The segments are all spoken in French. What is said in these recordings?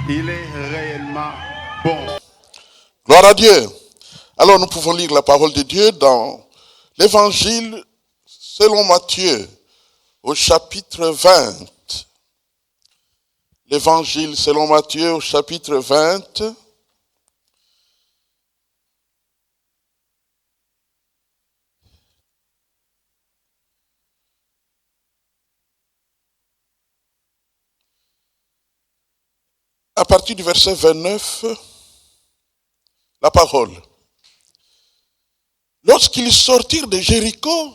Il est réellement bon. Gloire à Dieu. Alors nous pouvons lire la parole de Dieu dans l'évangile selon Matthieu au chapitre 20. L'évangile selon Matthieu au chapitre 20. À partir du verset 29, la parole. Lorsqu'ils sortirent de Jéricho,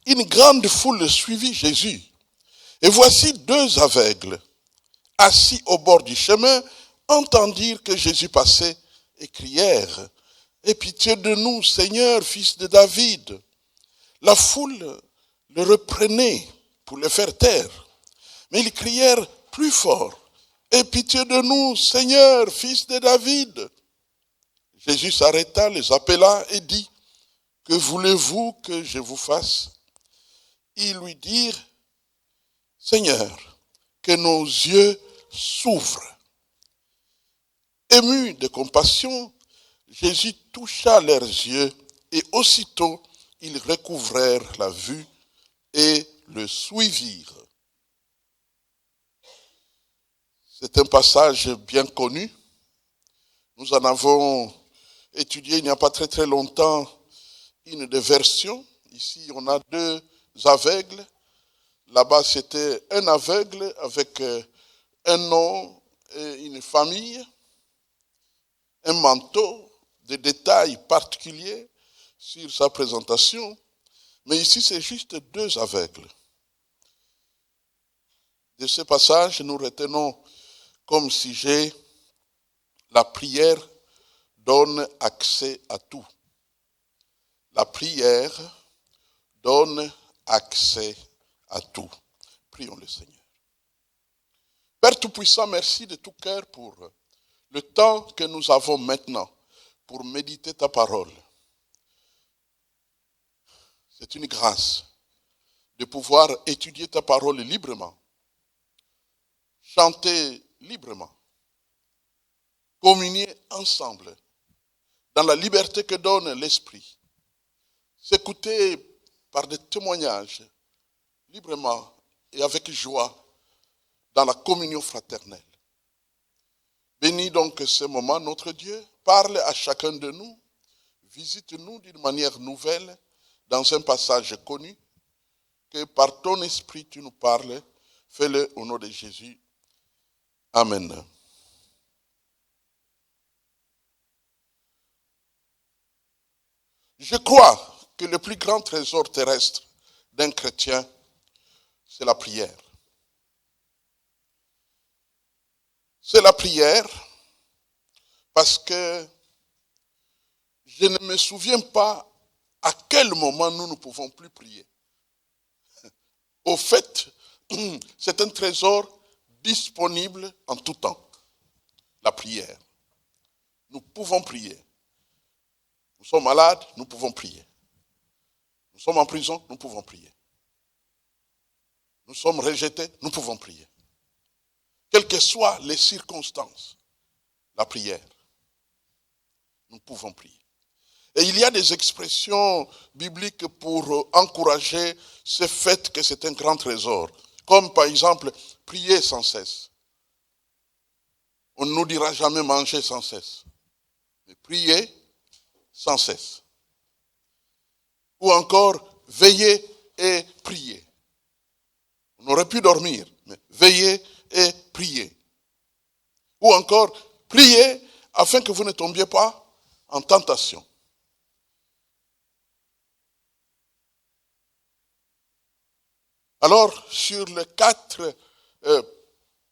une grande foule suivit Jésus. Et voici deux aveugles, assis au bord du chemin, entendirent que Jésus passait et crièrent « Aie pitié de nous, Seigneur, fils de David !» La foule le reprenait pour le faire taire. Mais ils crièrent plus fort « Aie pitié de nous, Seigneur, fils de David !» Jésus s'arrêta, les appela et dit « Que voulez-vous que je vous fasse ?» Ils lui dirent « Seigneur, que nos yeux s'ouvrent. » Ému de compassion, Jésus toucha leurs yeux et aussitôt ils recouvrèrent la vue et le suivirent. C'est un passage bien connu. Nous en avons étudié il n'y a pas très longtemps une des versions. Ici, on a deux aveugles. Là-bas, c'était un aveugle avec un nom et une famille, un manteau, des détails particuliers sur sa présentation. Mais ici, c'est juste deux aveugles. De ce passage, nous retenons comme sujet la prière donne accès à tout. La prière donne accès à tout. Prions le Seigneur. Père Tout-Puissant, merci de tout cœur pour le temps que nous avons maintenant pour méditer ta parole. C'est une grâce de pouvoir étudier ta parole librement, chanter librement, communier ensemble dans la liberté que donne l'Esprit, s'écouter par des témoignages librement et avec joie dans la communion fraternelle. Bénis donc ce moment, notre Dieu, parle à chacun de nous, visite-nous d'une manière nouvelle dans un passage connu, que par ton esprit tu nous parles, fais-le au nom de Jésus. Amen. Je crois que le plus grand trésor terrestre d'un chrétien, c'est la prière. C'est la prière parce que je ne me souviens pas à quel moment nous ne pouvons plus prier. Au fait, c'est un trésor disponible en tout temps. La prière. Nous pouvons prier. Nous sommes malades, nous pouvons prier. Nous sommes en prison, nous pouvons prier. Nous sommes rejetés, nous pouvons prier. Quelles que soient les circonstances, la prière, nous pouvons prier. Et il y a des expressions bibliques pour encourager ce fait que c'est un grand trésor. Comme par exemple, prier sans cesse. On ne nous dira jamais manger sans cesse. Mais prier sans cesse. Ou encore, veiller et prier. On aurait pu dormir, mais veiller et prier. Ou encore, prier afin que vous ne tombiez pas en tentation. Alors, sur les 4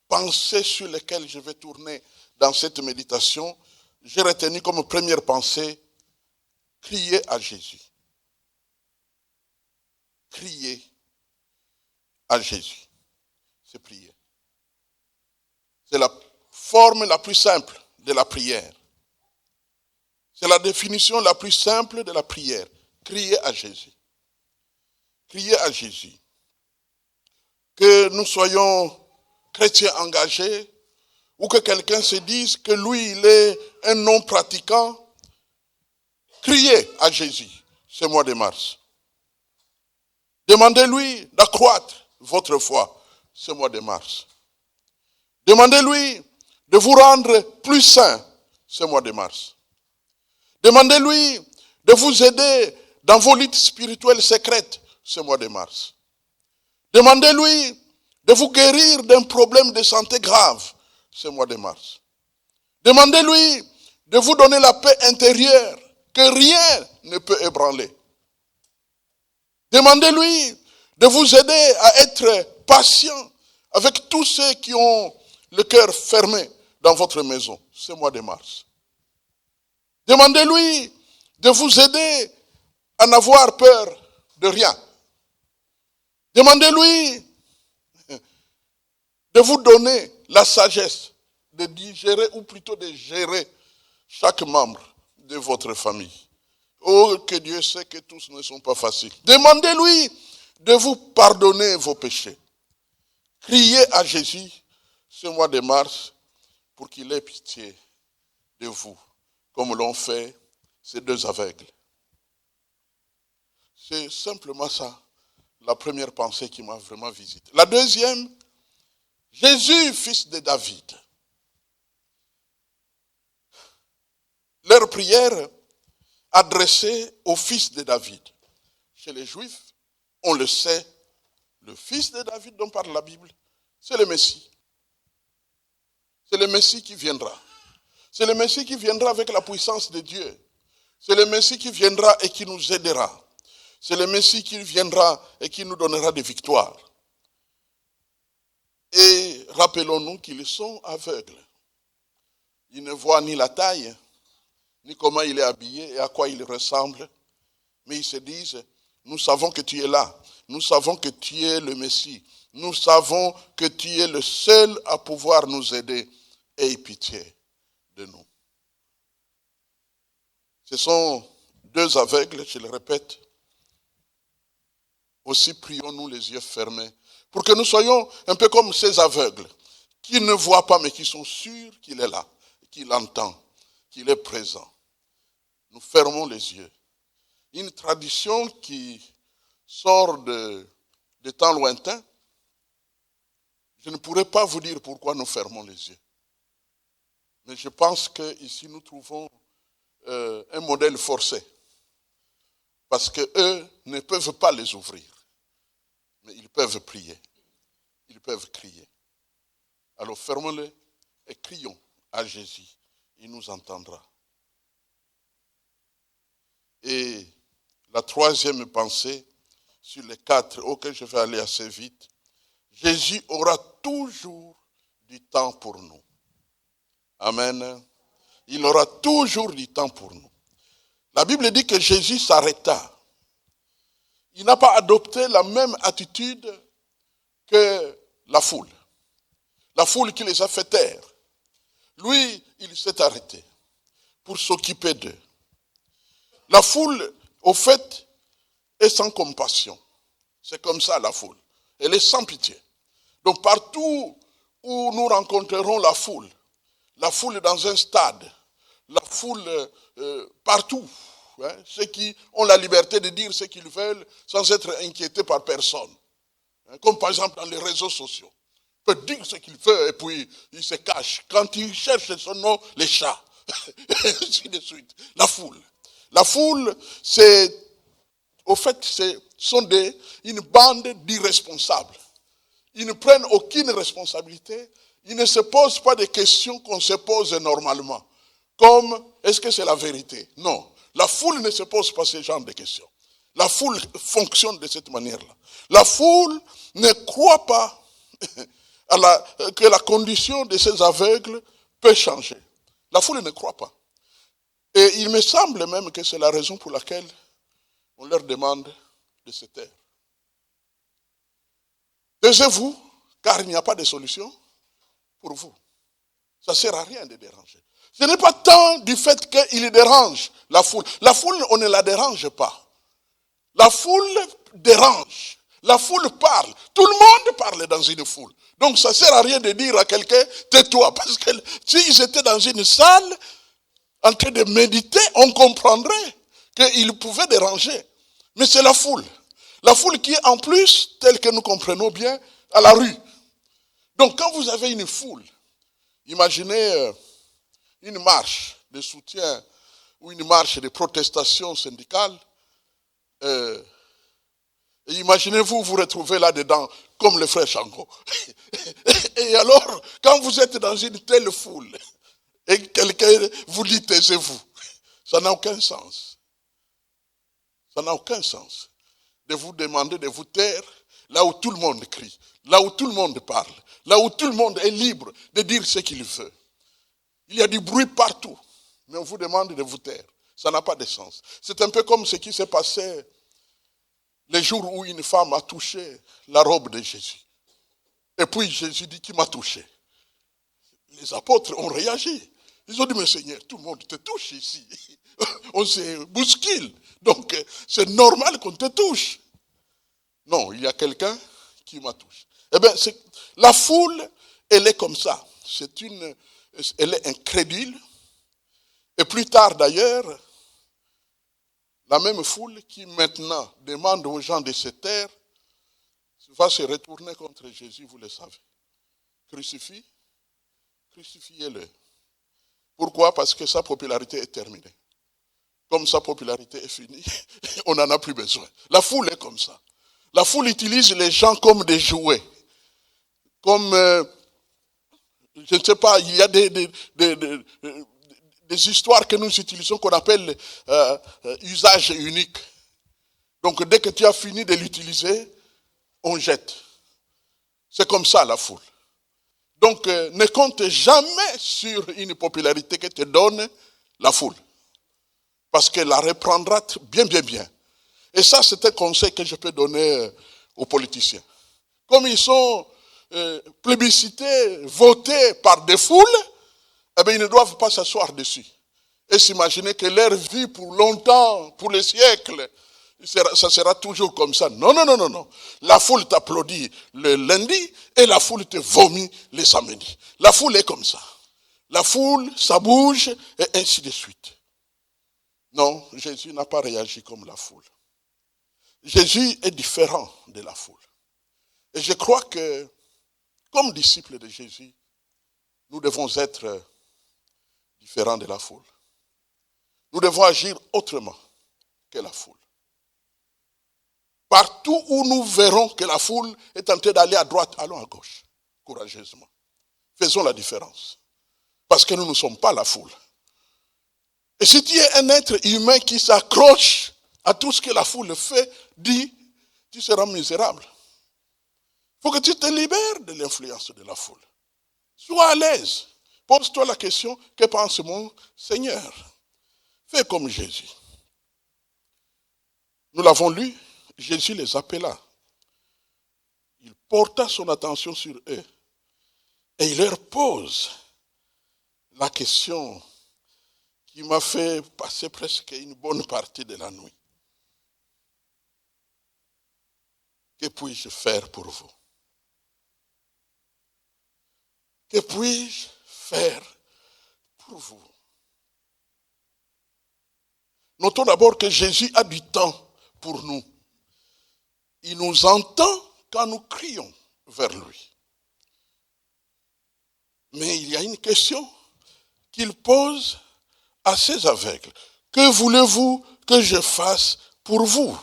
pensées sur lesquelles je vais tourner dans cette méditation, j'ai retenu comme première pensée, crier à Jésus. Crier à Jésus. C'est prier. C'est la forme la plus simple de la prière. C'est la définition la plus simple de la prière. Crier à Jésus. Crier à Jésus. Que nous soyons chrétiens engagés ou que quelqu'un se dise que lui, il est un non-pratiquant, criez à Jésus ce mois de mars. Demandez-lui d'accroître votre foi ce mois de mars. Demandez-lui de vous rendre plus saint ce mois de mars. Demandez-lui de vous aider dans vos luttes spirituelles secrètes ce mois de mars. Demandez-lui de vous guérir d'un problème de santé grave ce mois de mars. Demandez-lui de vous donner la paix intérieure que rien ne peut ébranler. Demandez-lui de vous aider à être patient avec tous ceux qui ont le cœur fermé dans votre maison ce mois de mars. Demandez-lui de vous aider à n'avoir peur de rien. Demandez-lui de vous donner la sagesse de digérer ou plutôt de gérer chaque membre de votre famille. Oh, que Dieu sait que tous ne sont pas faciles. Demandez-lui de vous pardonner vos péchés. Criez à Jésus ce mois de mars pour qu'il ait pitié de vous, comme l'ont fait ces deux aveugles. C'est simplement ça, la première pensée qui m'a vraiment visité. La deuxième, Jésus, fils de David. Leur prière adressée au fils de David. Chez les Juifs, on le sait, le fils de David dont parle la Bible, c'est le Messie. C'est le Messie qui viendra. C'est le Messie qui viendra avec la puissance de Dieu. C'est le Messie qui viendra et qui nous aidera. C'est le Messie qui viendra et qui nous donnera des victoires. Et rappelons-nous qu'ils sont aveugles. Ils ne voient ni la taille, ni comment il est habillé et à quoi il ressemble. Mais ils se disent, nous savons que tu es là. Nous savons que tu es le Messie. Nous savons que tu es le seul à pouvoir nous aider. Aie pitié de nous. Ce sont deux aveugles, je le répète. Aussi prions-nous les yeux fermés, pour que nous soyons un peu comme ces aveugles, qui ne voient pas mais qui sont sûrs qu'il est là, qu'il entend, qu'il est présent. Nous fermons les yeux. Une tradition qui sort de temps lointains, je ne pourrais pas vous dire pourquoi nous fermons les yeux. Mais je pense qu'ici nous trouvons un modèle forcé. Parce qu'eux ne peuvent pas les ouvrir. Mais ils peuvent prier. Ils peuvent crier. Alors fermons-les et crions à Jésus. Il nous entendra. Et la troisième pensée, sur les quatre, auxquelles je vais aller assez vite, Jésus aura toujours du temps pour nous. Amen. Il aura toujours du temps pour nous. La Bible dit que Jésus s'arrêta. Il n'a pas adopté la même attitude que la foule. La foule qui les a fait taire. Lui, il s'est arrêté pour s'occuper d'eux. La foule, au fait, est sans compassion. C'est comme ça la foule. Elle est sans pitié. Donc partout où nous rencontrerons la foule dans un stade, la foule partout, hein, ceux qui ont la liberté de dire ce qu'ils veulent sans être inquiétés par personne. Hein, comme par exemple dans les réseaux sociaux. Il peut dire ce qu'il veut et puis il se cache. Quand il cherche son nom, les chats. Et ainsi de suite. La foule. La foule, sont une bande d'irresponsables. Ils ne prennent aucune responsabilité. Ils ne se posent pas de questions qu'on se pose normalement. Comme, est-ce que c'est la vérité? Non. La foule ne se pose pas ce genre de questions. La foule fonctionne de cette manière-là. La foule ne croit pas que la condition de ces aveugles peut changer. La foule ne croit pas. Et il me semble même que c'est la raison pour laquelle on leur demande de se taire. Taisez-vous, car il n'y a pas de solution pour vous. Ça ne sert à rien de déranger. Ce n'est pas tant du fait qu'il dérange la foule. La foule, on ne la dérange pas. La foule dérange. La foule parle. Tout le monde parle dans une foule. Donc ça ne sert à rien de dire à quelqu'un, tais-toi. Parce que s'ils étaient dans une salle, en train de méditer, on comprendrait qu'ils pouvaient déranger. Mais c'est la foule. La foule qui est en plus, telle que nous comprenons bien, à la rue. Donc quand vous avez une foule, imaginez une marche de soutien ou une marche de protestation syndicale, et imaginez-vous vous retrouvez là-dedans comme le frère Chango. Et alors, quand vous êtes dans une telle foule, et quelqu'un vous dit taisez-vous, ça n'a aucun sens. Ça n'a aucun sens de vous demander de vous taire là où tout le monde crie, là où tout le monde parle, là où tout le monde est libre de dire ce qu'il veut. Il y a du bruit partout, mais on vous demande de vous taire. Ça n'a pas de sens. C'est un peu comme ce qui s'est passé les jours où une femme a touché la robe de Jésus. Et puis Jésus dit, qui m'a touché? Les apôtres ont réagi. Ils ont dit, mais Seigneur, tout le monde te touche ici. On se bouscule. Donc, c'est normal qu'on te touche. Non, il y a quelqu'un qui m'a touché. Eh bien, la foule, elle est comme ça. Elle est incrédule. Et plus tard, d'ailleurs, la même foule qui maintenant demande aux gens de se taire va se retourner contre Jésus, vous le savez. Crucifiez-le. Pourquoi? Parce que sa popularité est terminée. Comme sa popularité est finie, on n'en a plus besoin. La foule est comme ça. La foule utilise les gens comme des jouets. Comme, je ne sais pas, il y a des histoires que nous utilisons qu'on appelle usage unique. Donc dès que tu as fini de l'utiliser, on jette. C'est comme ça la foule. Donc ne compte jamais sur une popularité que te donne la foule. Parce qu'elle la reprendra bien, bien, bien. Et ça, c'est un conseil que je peux donner aux politiciens. Comme ils sont plébiscités, votés par des foules, eh bien, ils ne doivent pas s'asseoir dessus. Et s'imaginer que leur vie pour longtemps, pour les siècles, ça sera toujours comme ça. Non, non, non, non, non. La foule t'applaudit le lundi et la foule te vomit le samedi. La foule est comme ça. La foule, ça bouge et ainsi de suite. Non, Jésus n'a pas réagi comme la foule. Jésus est différent de la foule. Et je crois que, comme disciples de Jésus, nous devons être différents de la foule. Nous devons agir autrement que la foule. Partout où nous verrons que la foule est en train d'aller à droite, allons à gauche, courageusement. Faisons la différence. Parce que nous ne sommes pas la foule. Et si tu es un être humain qui s'accroche à tout ce que la foule fait, dis, tu seras misérable. Il faut que tu te libères de l'influence de la foule. Sois à l'aise. Pose-toi la question, que pense mon Seigneur? Fais comme Jésus. Nous l'avons lu, Jésus les appela. Il porta son attention sur eux. Et il leur pose la question qui m'a fait passer presque une bonne partie de la nuit. Que puis-je faire pour vous? Que puis-je faire pour vous? Notons d'abord que Jésus a du temps pour nous. Il nous entend quand nous crions vers lui. Mais il y a une question qu'il pose à ces aveugles. Que voulez-vous que je fasse pour vous?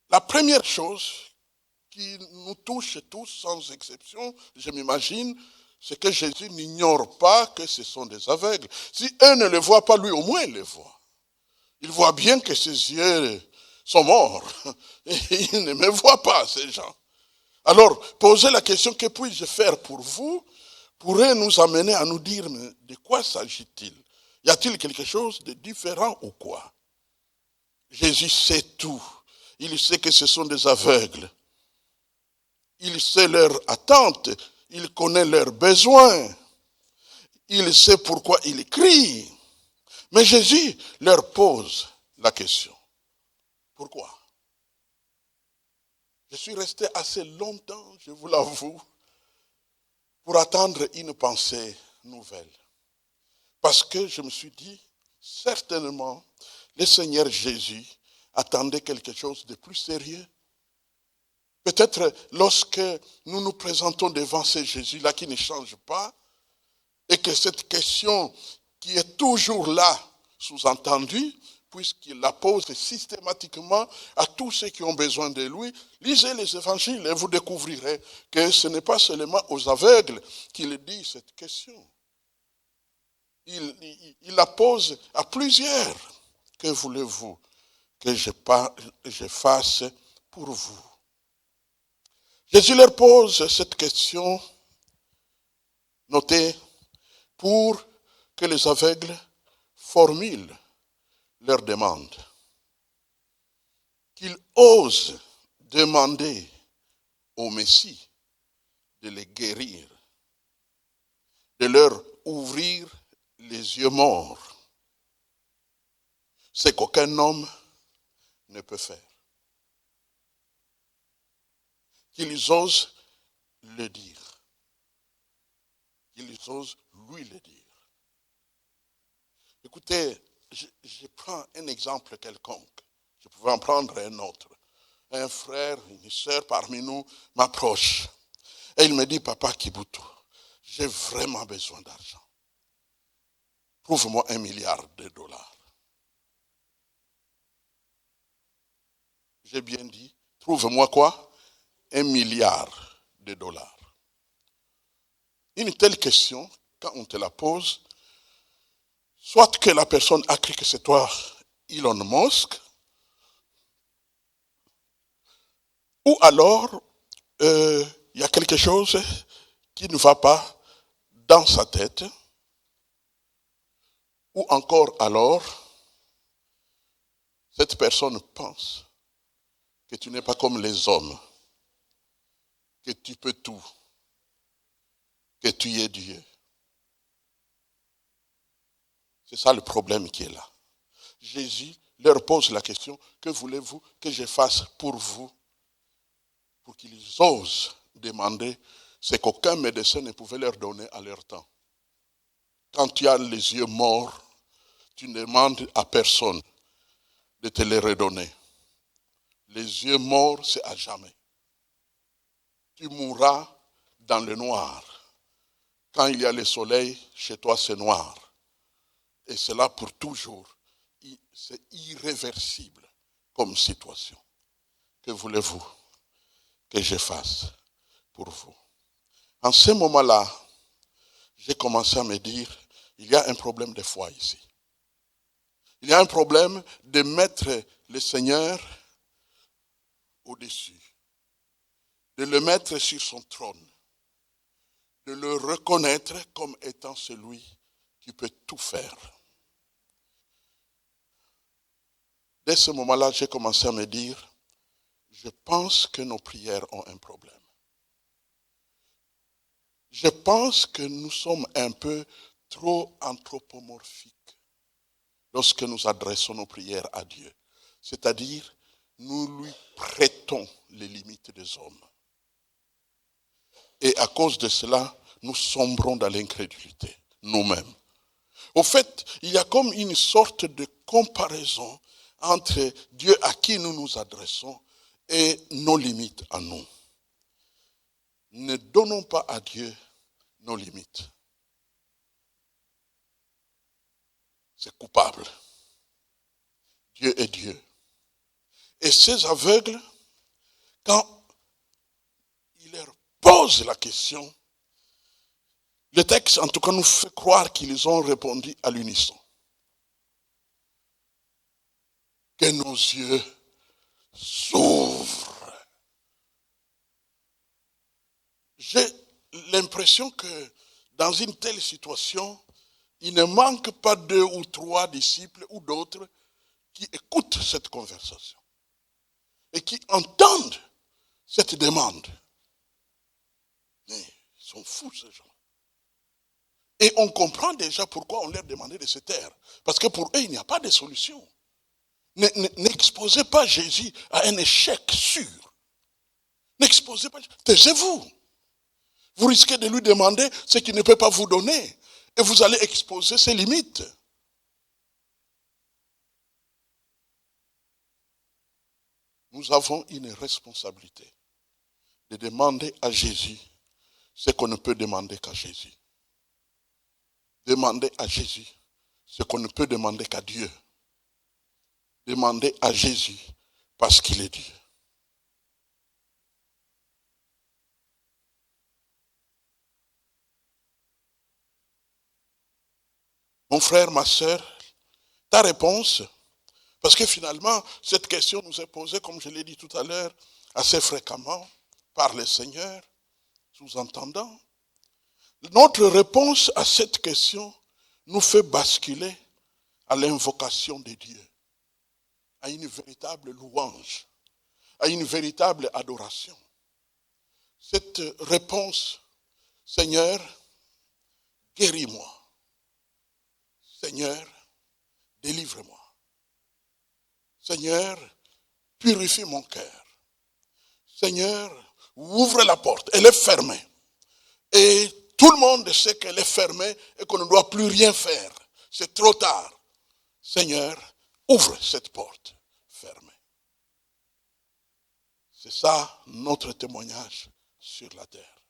La première chose qui nous touche tous, sans exception, je m'imagine, c'est que Jésus n'ignore pas que ce sont des aveugles. Si eux ne le voient pas, lui au moins il les voit. Il voit bien que ses yeux sont morts. Et il ne me voit pas, ces gens. Alors, poser la question, que puis-je faire pour vous, pourrait nous amener à nous dire, mais de quoi s'agit-il? Y a-t-il quelque chose de différent ou quoi? Jésus sait tout. Il sait que ce sont des aveugles. Il sait leur attente. Il connaît leurs besoins. Il sait pourquoi ils crient. Mais Jésus leur pose la question. Pourquoi? Je suis resté assez longtemps, je vous l'avoue, pour attendre une pensée nouvelle. Parce que je me suis dit, certainement, le Seigneur Jésus attendait quelque chose de plus sérieux. Peut-être lorsque nous nous présentons devant ce Jésus-là qui ne change pas, et que cette question qui est toujours là, sous-entendue, puisqu'il la pose systématiquement à tous ceux qui ont besoin de lui, lisez les évangiles et vous découvrirez que ce n'est pas seulement aux aveugles qu'il dit cette question. Il la pose à plusieurs. Que voulez-vous que je fasse pour vous? Jésus leur pose cette question, notez, pour que les aveugles formulent leur demande. Qu'ils osent demander au Messie de les guérir, de leur ouvrir les yeux morts, ce qu'aucun homme ne peut faire. Qu'ils osent le dire. Qu'ils osent lui le dire. Écoutez, je prends un exemple quelconque. Je pouvais en prendre un autre. Un frère, une sœur parmi nous m'approche. Et il me dit, Papa Kibutu, j'ai vraiment besoin d'argent. Trouve-moi $1 milliard. J'ai bien dit, trouve-moi quoi? $1 milliard. Une telle question, quand on te la pose, soit que la personne a cru que c'est toi, Elon Musk, ou alors il y a quelque chose qui ne va pas dans sa tête, ou encore alors, cette personne pense que tu n'es pas comme les hommes, que tu peux tout, que tu es Dieu. C'est ça le problème qui est là. Jésus leur pose la question, que voulez-vous que je fasse pour vous? Pour qu'ils osent demander ce qu'aucun médecin ne pouvait leur donner à leur temps. Quand tu as les yeux morts, tu ne demandes à personne de te les redonner. Les yeux morts, c'est à jamais. Tu mourras dans le noir. Quand il y a le soleil, chez toi c'est noir. Et c'est là pour toujours. C'est irréversible comme situation. Que voulez-vous que je fasse pour vous? En ce moment-là, j'ai commencé à me dire, il y a un problème de foi ici. Il y a un problème de mettre le Seigneur au-dessus, de le mettre sur son trône, de le reconnaître comme étant celui qui peut tout faire. Dès ce moment-là, j'ai commencé à me dire, je pense que nos prières ont un problème. Je pense que nous sommes un peu trop anthropomorphiques lorsque nous adressons nos prières à Dieu. C'est-à-dire, nous lui prêtons les limites des hommes. Et à cause de cela, nous sombrons dans l'incrédulité, nous-mêmes. Au fait, il y a comme une sorte de comparaison entre Dieu à qui nous nous adressons et nos limites à nous. Ne donnons pas à Dieu nos limites. C'est coupable. Dieu est Dieu. Et ces aveugles, quand il leur pose la question, le texte en tout cas nous fait croire qu'ils ont répondu à l'unisson. Que nos yeux s'ouvrent. J'ai l'impression que dans une telle situation, il ne manque pas 2 ou 3 disciples ou d'autres qui écoutent cette conversation et qui entendent cette demande. Mais ils sont fous ces gens. Et on comprend déjà pourquoi on leur demandait de se taire. Parce que pour eux, il n'y a pas de solution. N'exposez pas Jésus à un échec sûr. N'exposez pas. Taisez-vous. Vous risquez de lui demander ce qu'il ne peut pas vous donner. Et vous allez exposer ses limites. Nous avons une responsabilité de demander à Jésus ce qu'on ne peut demander qu'à Jésus. Demander à Jésus ce qu'on ne peut demander qu'à Dieu. Demander à Jésus parce qu'il est Dieu. Mon frère, ma soeur, ta réponse, parce que finalement, cette question nous est posée, comme je l'ai dit tout à l'heure, assez fréquemment par le Seigneur, sous-entendant. Notre réponse à cette question nous fait basculer à l'invocation de Dieu, à une véritable louange, à une véritable adoration. Cette réponse, Seigneur, guéris-moi. Seigneur, délivre-moi. Seigneur, purifie mon cœur. Seigneur, ouvre la porte. Elle est fermée. Et tout le monde sait qu'elle est fermée et qu'on ne doit plus rien faire. C'est trop tard. Seigneur, ouvre cette porte fermée. C'est ça notre témoignage sur la terre.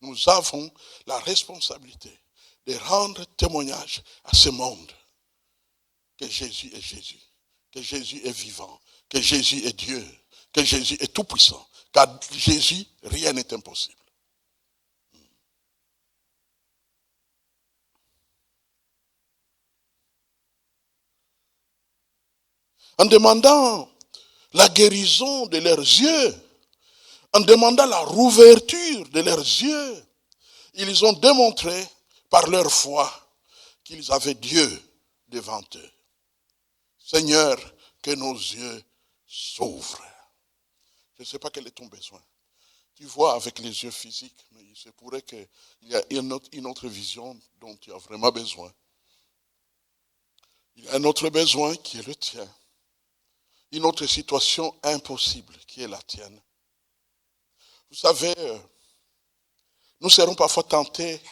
Nous avons la responsabilité de rendre témoignage à ce monde que Jésus est Jésus, que Jésus est vivant, que Jésus est Dieu, que Jésus est tout-puissant, qu'à Jésus, rien n'est impossible. En demandant la guérison de leurs yeux, en demandant la rouverture de leurs yeux, ils ont démontré par leur foi qu'ils avaient Dieu devant eux. Seigneur, que nos yeux s'ouvrent. Je ne sais pas quel est ton besoin. Tu vois avec les yeux physiques, mais il se pourrait qu'il y ait une autre vision dont tu as vraiment besoin. Il y a un autre besoin qui est le tien. Une autre situation impossible qui est la tienne. Vous savez, nous serons parfois tentés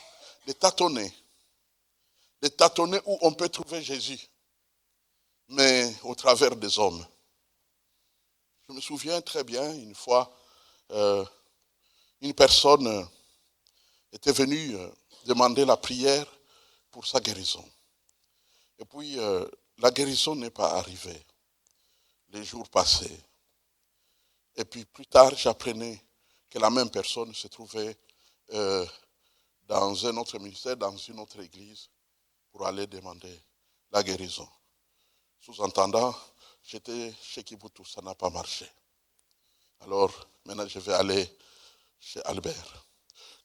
de tâtonner où on peut trouver Jésus, mais au travers des hommes. Je me souviens très bien, une fois, une personne était venue demander la prière pour sa guérison. Et puis, la guérison n'est pas arrivée. Les jours passaient. Et puis, plus tard, j'apprenais que la même personne se trouvait dans un autre ministère, dans une autre église, pour aller demander la guérison. Sous-entendant, j'étais chez Kibutu, ça n'a pas marché. Alors, maintenant, je vais aller chez Albert.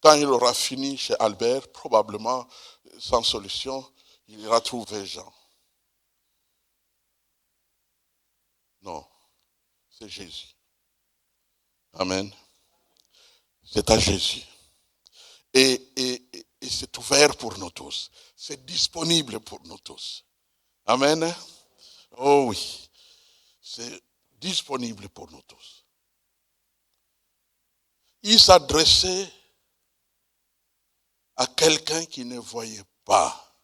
Quand il aura fini chez Albert, probablement, sans solution, il ira trouver Jean. Non, c'est Jésus. Amen. C'est à Jésus. Et c'est ouvert pour nous tous. C'est disponible pour nous tous. Amen. Oh oui, c'est disponible pour nous tous. Il s'adressait à quelqu'un qui ne voyait pas,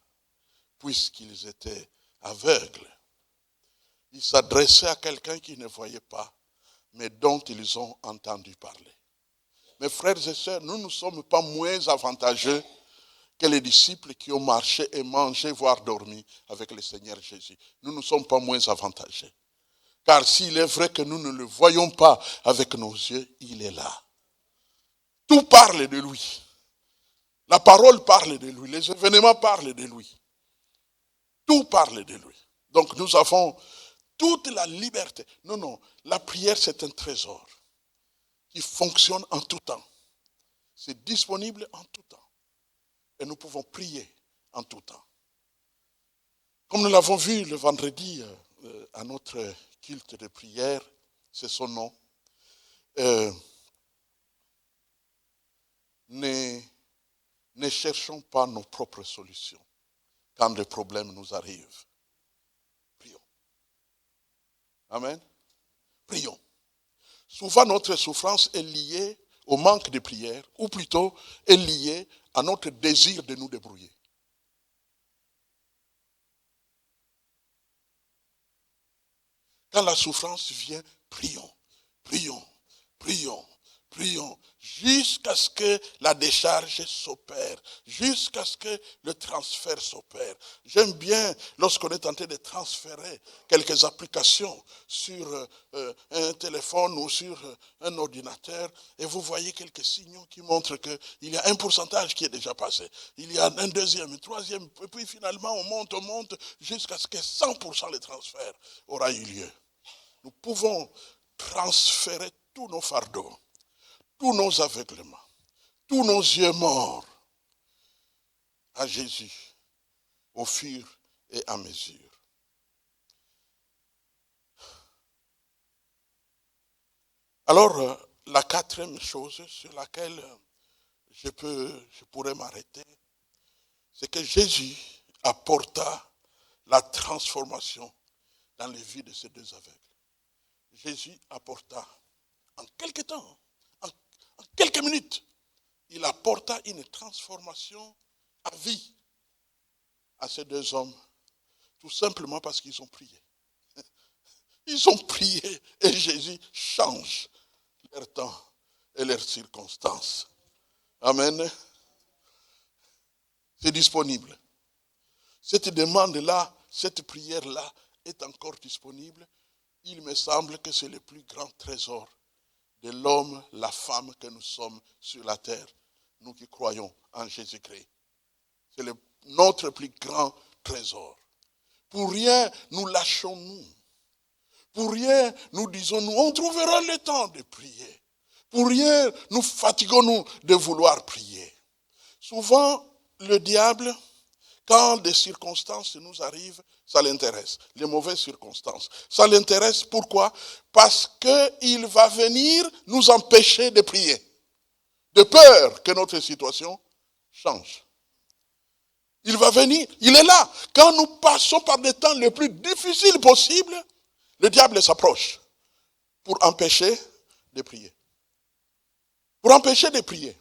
puisqu'ils étaient aveugles. Il s'adressait à quelqu'un qui ne voyait pas, mais dont ils ont entendu parler. Mes frères et sœurs, nous ne sommes pas moins avantageux que les disciples qui ont marché et mangé, voire dormi avec le Seigneur Jésus. Nous ne sommes pas moins avantageux. Car s'il est vrai que nous ne le voyons pas avec nos yeux, il est là. Tout parle de lui. La parole parle de lui. Les événements parlent de lui. Tout parle de lui. Donc nous avons toute la liberté. Non, la prière c'est un trésor qui fonctionne en tout temps. C'est disponible en tout temps. Et nous pouvons prier en tout temps. Comme nous l'avons vu le vendredi à notre culte de prière, c'est son nom. Ne cherchons pas nos propres solutions quand le problème nous arrive. Prions. Amen. Prions. Souvent, notre souffrance est liée au manque de prière, ou plutôt est liée à notre désir de nous débrouiller. Quand la souffrance vient, prions, prions, prions, prions, jusqu'à ce que la décharge s'opère, jusqu'à ce que le transfert s'opère. J'aime bien lorsqu'on est en train de transférer quelques applications sur un téléphone ou sur un ordinateur, et vous voyez quelques signaux qui montrent qu'il y a un pourcentage qui est déjà passé. Il y a un deuxième, un troisième, et puis finalement on monte, jusqu'à ce que 100% de transfert aura eu lieu. Nous pouvons transférer tous nos fardeaux, tous nos aveuglements, tous nos yeux morts à Jésus au fur et à mesure. Alors, la quatrième chose sur laquelle je pourrais m'arrêter, c'est que Jésus apporta la transformation dans les vies de ces deux aveugles. Jésus apporta en quelques temps, en quelques minutes, il apporta une transformation à vie à ces deux hommes, tout simplement parce qu'ils ont prié. Ils ont prié et Jésus change leur temps et leurs circonstances. Amen. C'est disponible. Cette demande-là, cette prière-là est encore disponible. Il me semble que c'est le plus grand trésor de l'homme, la femme que nous sommes sur la terre, nous qui croyons en Jésus-Christ. C'est notre plus grand trésor. Pour rien nous lâchons-nous. Pour rien nous disons-nous, on trouvera le temps de prier. Pour rien nous fatiguons-nous de vouloir prier. Souvent, le diable, quand des circonstances nous arrivent, ça l'intéresse. Les mauvaises circonstances. Ça l'intéresse pourquoi? Parce qu'il va venir nous empêcher de prier. De peur que notre situation change. Il va venir, il est là. Quand nous passons par des temps les plus difficiles possibles, le diable s'approche pour empêcher de prier. Pour empêcher de prier.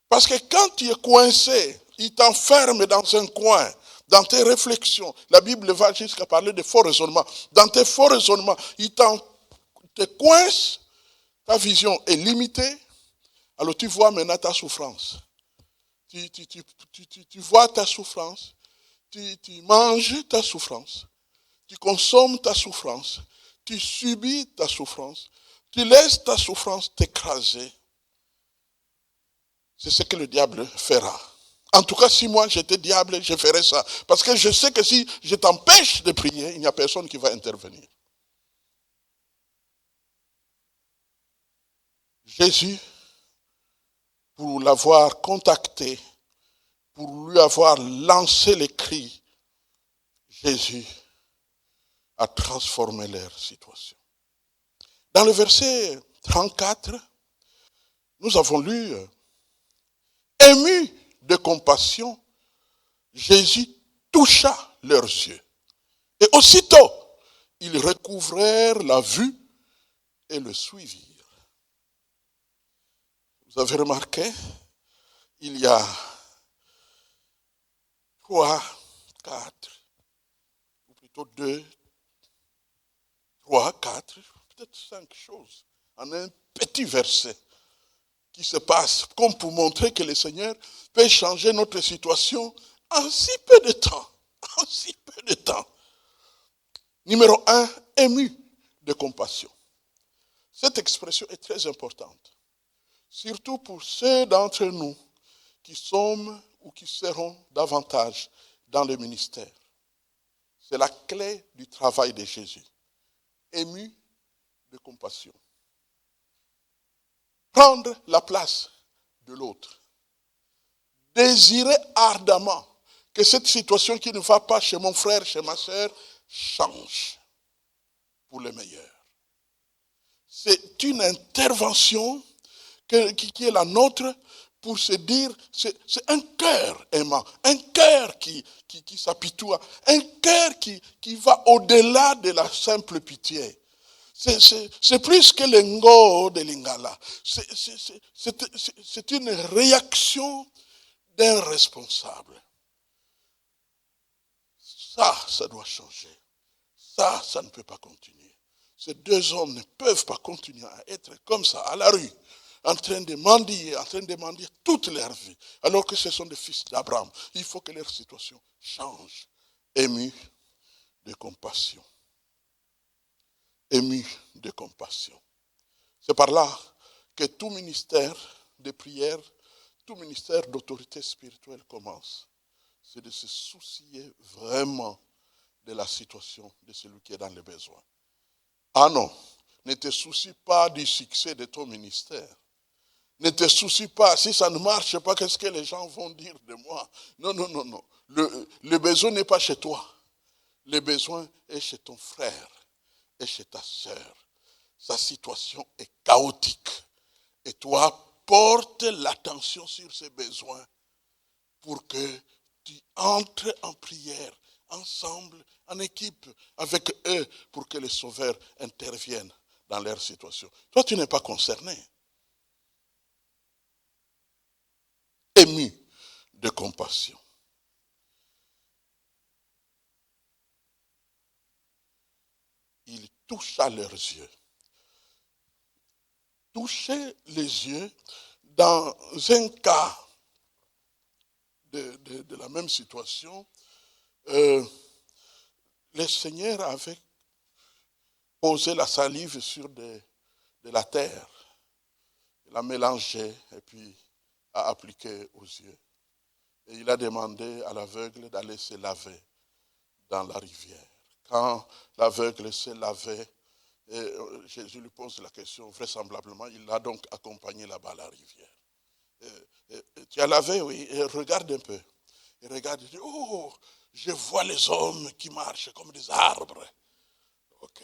Parce que quand tu es coincé, il t'enferme dans un coin, dans tes réflexions. La Bible va jusqu'à parler de faux raisonnements. Dans tes faux raisonnements, il te coince, ta vision est limitée. Alors tu vois maintenant ta souffrance. Tu vois ta souffrance. Tu manges ta souffrance. Tu consommes ta souffrance. Tu subis ta souffrance. Tu laisses ta souffrance t'écraser. C'est ce que le diable fera. En tout cas, si moi j'étais diable, je ferais ça. Parce que je sais que si je t'empêche de prier, il n'y a personne qui va intervenir. Jésus, pour l'avoir contacté, pour lui avoir lancé les cris, Jésus a transformé leur situation. Dans le verset 34, nous avons lu, ému de compassion, Jésus toucha leurs yeux. Et aussitôt, ils recouvrèrent la vue et le suivirent. Vous avez remarqué, il y a 3, 4, ou plutôt 2, 3, 4, peut-être 5 choses en un petit verset qui se passe, comme pour montrer que le Seigneur peut changer notre situation en si peu de temps. En si peu de temps. Numéro 1, ému de compassion. Cette expression est très importante. Surtout pour ceux d'entre nous qui sommes ou qui seront davantage dans le ministère. C'est la clé du travail de Jésus. Ému de compassion. Prendre la place de l'autre. Désirer ardemment que cette situation qui ne va pas chez mon frère, chez ma soeur, change pour le meilleur. C'est une intervention qui est la nôtre pour se dire, c'est un cœur aimant, un cœur qui s'apitoie, un cœur qui va au-delà de la simple pitié. C'est plus que le ngo de Lingala. C'est une réaction d'un responsable. Ça doit changer. Ça ne peut pas continuer. Ces deux hommes ne peuvent pas continuer à être comme ça, à la rue, en train de mendier toute leur vie, alors que ce sont des fils d'Abraham. Il faut que leur situation change. Ému de compassion. Ému de compassion. C'est par là que tout ministère de prière, tout ministère d'autorité spirituelle commence. C'est de se soucier vraiment de la situation de celui qui est dans le besoin. Ah non, ne te soucie pas du succès de ton ministère. Ne te soucie pas, si ça ne marche pas, qu'est-ce que les gens vont dire de moi? Non. Le besoin n'est pas chez toi. Le besoin est chez ton frère et chez ta sœur. Sa situation est chaotique. Et toi, porte l'attention sur ses besoins pour que tu entres en prière, ensemble, en équipe, avec eux, pour que les sauveurs interviennent dans leur situation. Toi, tu n'es pas concerné. Ému de compassion. Il toucha leurs yeux. Toucher les yeux dans un cas de la même situation, le Seigneur avait posé la salive sur de la terre, il a mélangé et puis a appliqué aux yeux. Et il a demandé à l'aveugle d'aller se laver dans la rivière. Quand l'aveugle s'est lavé, et Jésus lui pose la question, vraisemblablement, il l'a donc accompagné là-bas à la rivière. Tu as lavé, oui, et regarde un peu. Il regarde, il dit, oh, je vois les hommes qui marchent comme des arbres. Ok.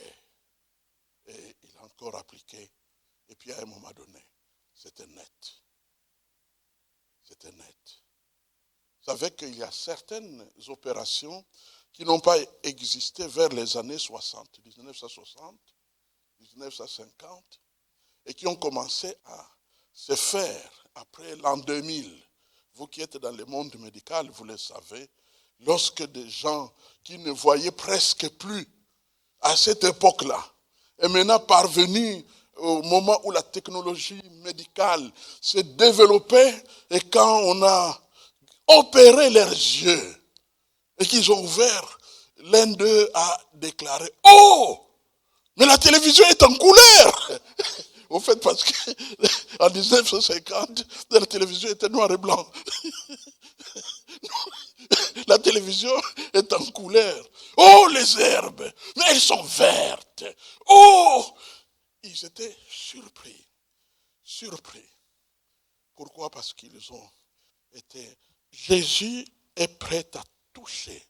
Et il a encore appliqué. Et puis à un moment donné, c'était net. C'était net. Vous savez qu'il y a certaines opérations qui n'ont pas existé vers les années 60, 1960, 1950, et qui ont commencé à se faire après l'an 2000. Vous qui êtes dans le monde médical, vous le savez, lorsque des gens qui ne voyaient presque plus à cette époque-là, est maintenant parvenus au moment où la technologie médicale s'est développée, et quand on a opéré leurs yeux et qu'ils ont ouvert, l'un d'eux a déclaré, oh, mais la télévision est en couleur. Au fait, parce qu'en 1950, la télévision était noir et blanc. La télévision est en couleur. Oh, les herbes, mais elles sont vertes. Oh, ils étaient surpris. Pourquoi? Parce qu'ils ont été... Jésus est prêt à toucher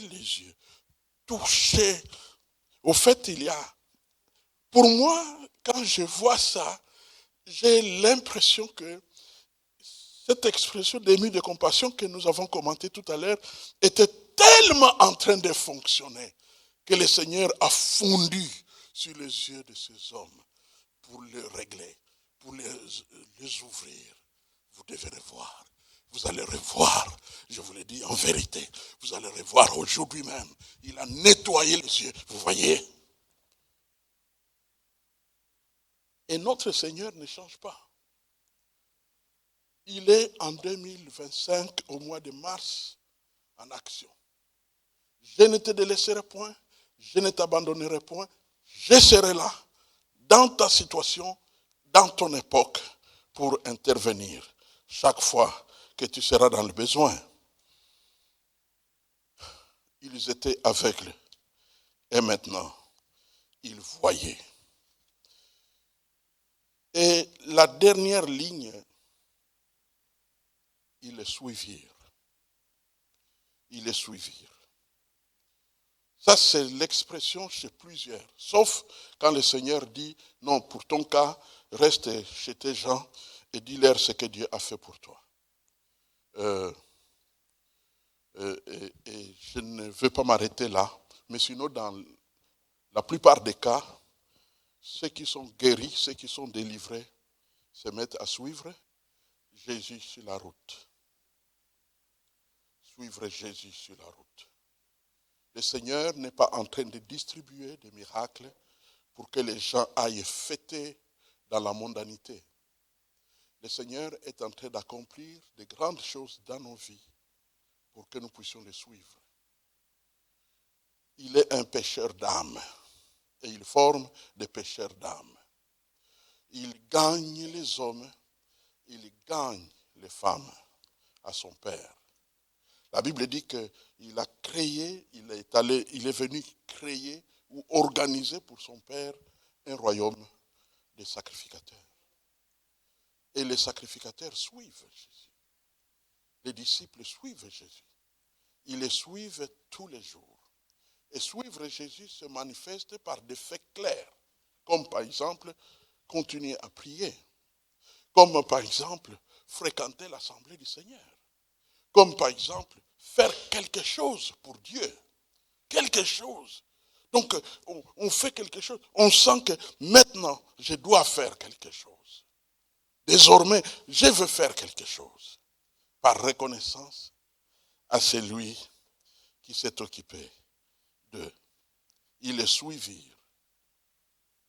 les yeux, toucher. Au fait, il y a... Pour moi, quand je vois ça, j'ai l'impression que cette expression d'ému de compassion que nous avons commentée tout à l'heure était tellement en train de fonctionner que le Seigneur a fondu sur les yeux de ces hommes pour les régler, pour les ouvrir. Vous devez revoir. Vous allez revoir, je vous le dis en vérité, vous allez revoir aujourd'hui même. Il a nettoyé les yeux. Vous voyez? Et notre Seigneur ne change pas. Il est en 2025, au mois de mars, en action. Je ne te délaisserai point, je ne t'abandonnerai point, je serai là, dans ta situation, dans ton époque, pour intervenir chaque fois que tu seras dans le besoin. Ils étaient aveugles et maintenant, ils voyaient. Et la dernière ligne, ils les suivirent. Ils les suivirent. Ça, c'est l'expression chez plusieurs. Sauf quand le Seigneur dit, non, pour ton cas, reste chez tes gens et dis-leur ce que Dieu a fait pour toi. Et je ne veux pas m'arrêter là, mais sinon dans la plupart des cas, ceux qui sont guéris, ceux qui sont délivrés, se mettent à suivre Jésus sur la route. Suivre Jésus sur la route. Le Seigneur n'est pas en train de distribuer des miracles pour que les gens aillent fêter dans la mondanité. Le Seigneur est en train d'accomplir de grandes choses dans nos vies pour que nous puissions les suivre. Il est un pêcheur d'âmes et il forme des pêcheurs d'âmes. Il gagne les hommes, il gagne les femmes à son Père. La Bible dit qu'il a créé, il est venu créer ou organiser pour son Père un royaume de sacrificateurs. Et les sacrificateurs suivent Jésus. Les disciples suivent Jésus. Ils les suivent tous les jours. Et suivre Jésus se manifeste par des faits clairs, comme par exemple continuer à prier, comme par exemple fréquenter l'assemblée du Seigneur, comme par exemple faire quelque chose pour Dieu, quelque chose. Donc on fait quelque chose, on sent que maintenant je dois faire quelque chose. Désormais, je veux faire quelque chose par reconnaissance à celui qui s'est occupé d'eux. Ils les suivirent.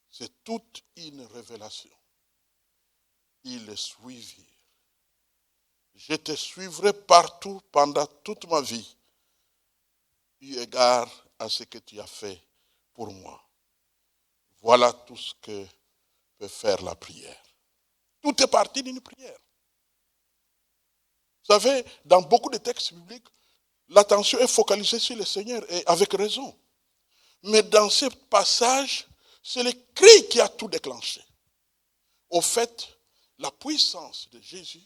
C'est toute une révélation. Ils les suivirent. Je te suivrai partout pendant toute ma vie, eu égard à ce que tu as fait pour moi. Voilà tout ce que peut faire la prière. Tout est parti d'une prière. Vous savez, dans beaucoup de textes bibliques, l'attention est focalisée sur le Seigneur, et avec raison. Mais dans ce passage, c'est le cri qui a tout déclenché. Au fait, la puissance de Jésus,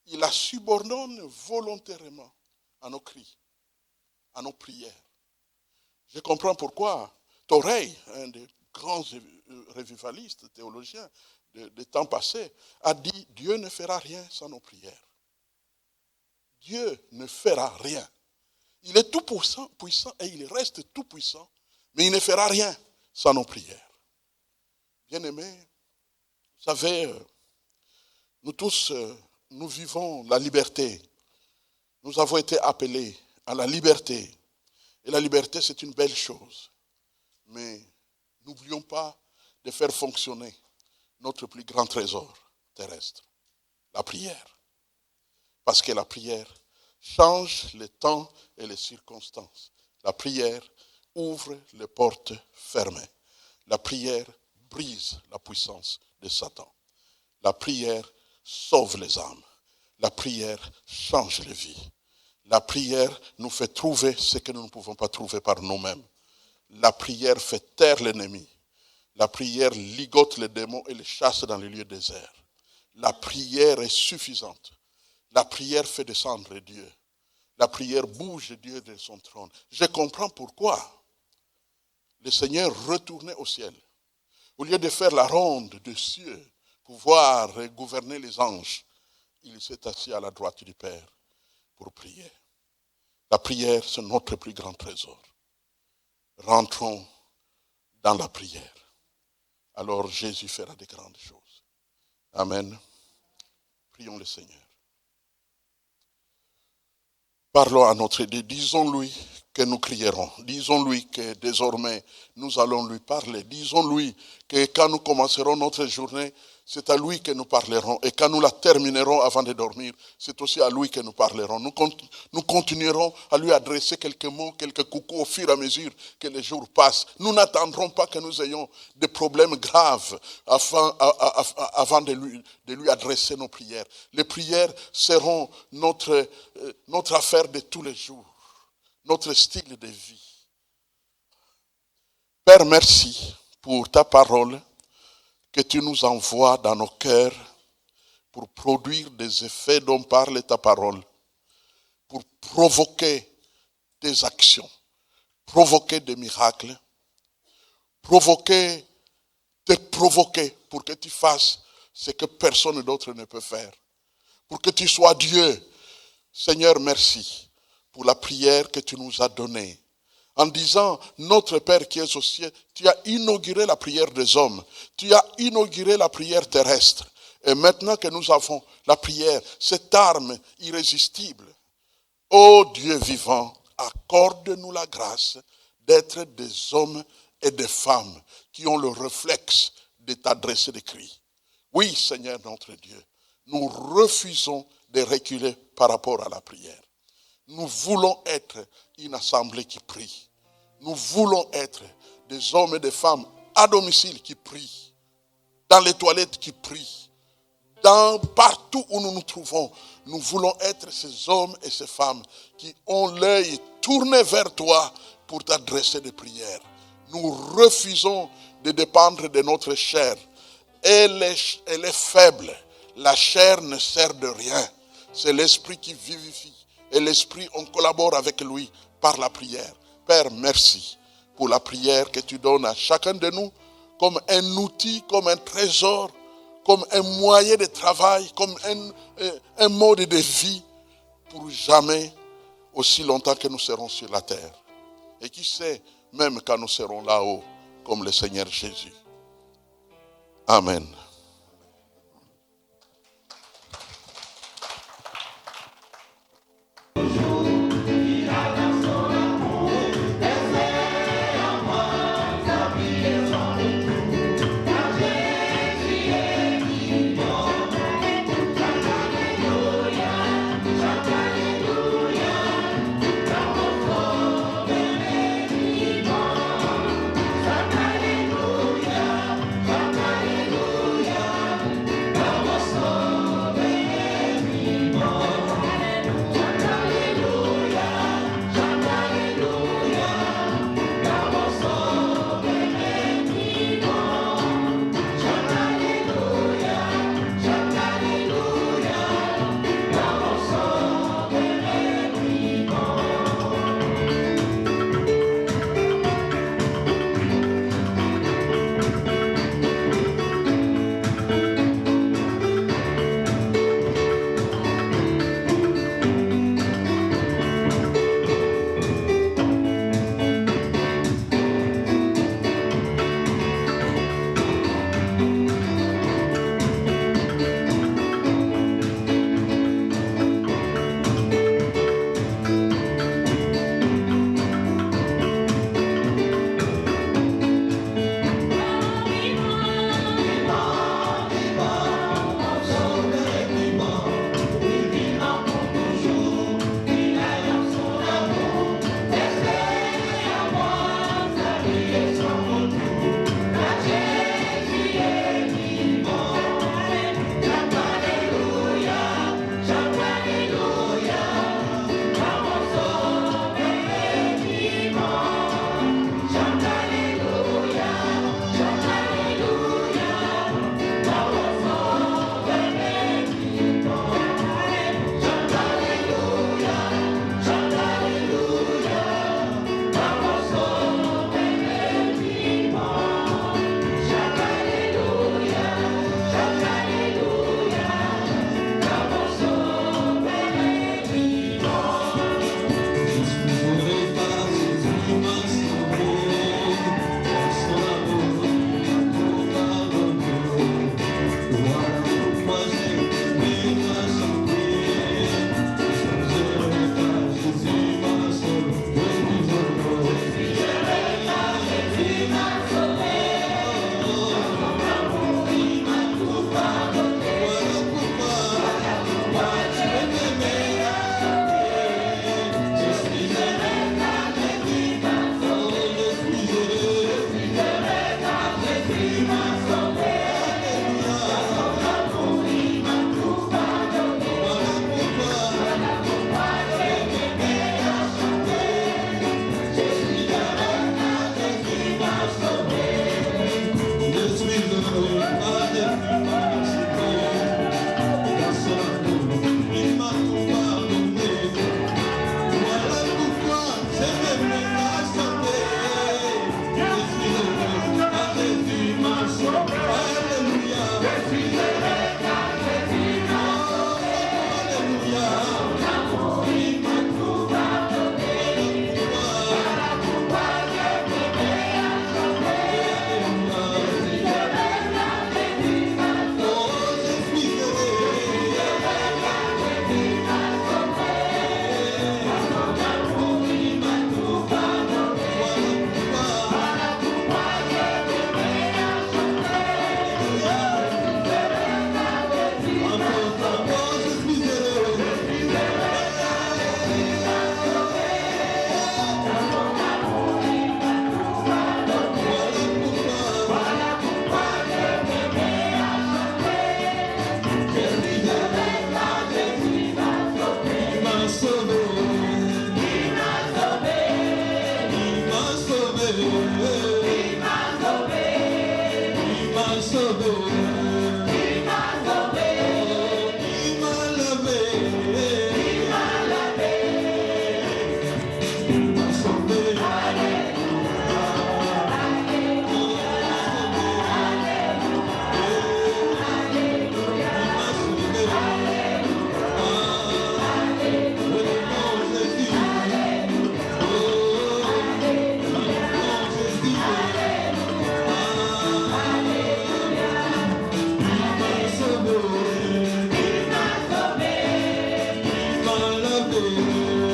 il la subordonne volontairement à nos cris, à nos prières. Je comprends pourquoi Torrey, un des grands revivalistes, théologiens des temps passés, a dit « Dieu ne fera rien sans nos prières ». Dieu ne fera rien. Il est tout puissant et il reste tout puissant, mais il ne fera rien sans nos prières. Bien-aimés, vous savez, nous tous, nous vivons la liberté. Nous avons été appelés à la liberté. Et la liberté, c'est une belle chose. Mais n'oublions pas de faire fonctionner notre plus grand trésor terrestre, la prière. Parce que la prière change les temps et les circonstances. La prière ouvre les portes fermées. La prière brise la puissance de Satan. La prière sauve les âmes. La prière change les vies. La prière nous fait trouver ce que nous ne pouvons pas trouver par nous-mêmes. La prière fait taire l'ennemi. La prière ligote les démons et les chasse dans les lieux déserts. La prière est suffisante. La prière fait descendre Dieu. La prière bouge Dieu de son trône. Je comprends pourquoi le Seigneur retournait au ciel. Au lieu de faire la ronde des cieux pour voir et gouverner les anges, il s'est assis à la droite du Père pour prier. La prière, c'est notre plus grand trésor. Rentrons dans la prière. Alors Jésus fera de grandes choses. Amen. Prions le Seigneur. Parlons à notre Dieu, disons-lui que nous crierons. Disons-lui que désormais nous allons lui parler. Disons-lui que quand nous commencerons notre journée, c'est à lui que nous parlerons. Et quand nous la terminerons avant de dormir, c'est aussi à lui que nous parlerons. Nous continuerons à lui adresser quelques mots, quelques coucous au fur et à mesure que les jours passent. Nous n'attendrons pas que nous ayons des problèmes graves avant de lui adresser nos prières. Les prières seront notre affaire de tous les jours, notre style de vie. Père, merci pour ta parole que tu nous envoies dans nos cœurs pour produire des effets dont parle ta parole, pour provoquer des actions, provoquer des miracles, te provoquer pour que tu fasses ce que personne d'autre ne peut faire, pour que tu sois Dieu. Seigneur, merci pour la prière que tu nous as donnée en disant, notre Père qui es aux cieux, tu as inauguré la prière des hommes, tu as inauguré la prière terrestre. Et maintenant que nous avons la prière, cette arme irrésistible, ô Dieu vivant, accorde-nous la grâce d'être des hommes et des femmes qui ont le réflexe de t'adresser des cris. Oui, Seigneur notre Dieu, nous refusons de reculer par rapport à la prière. Nous voulons être une assemblée qui prie. Nous voulons être des hommes et des femmes à domicile qui prient, dans les toilettes qui prient, partout où nous nous trouvons. Nous voulons être ces hommes et ces femmes qui ont l'œil tourné vers toi pour t'adresser des prières. Nous refusons de dépendre de notre chair. Elle est faible. La chair ne sert de rien. C'est l'esprit qui vivifie. Et l'esprit, on collabore avec lui par la prière. Père, merci pour la prière que tu donnes à chacun de nous comme un outil, comme un trésor, comme un moyen de travail, comme un mode de vie pour jamais, aussi longtemps que nous serons sur la terre. Et qui sait, même quand nous serons là-haut, comme le Seigneur Jésus. Amen. Amen.